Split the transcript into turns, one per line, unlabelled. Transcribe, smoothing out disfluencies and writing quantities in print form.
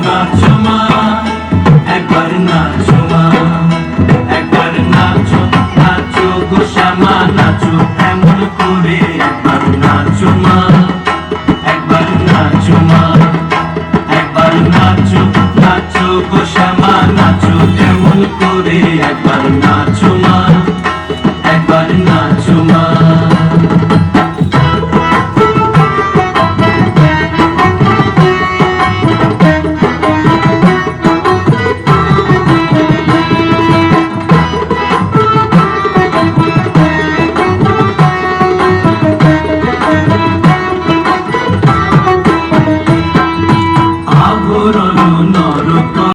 নাচো মা, একবার নাচো মা, একবার নাচো, নাচো গো শ্যামা নাচো এমন করে, একবার নাচো মা, একবার নাচো মা, একবার নাচো, নাচো গো শ্যামা নাচো এমন করে, একবার নাচো মা, একবার নাচো মা। আভরণ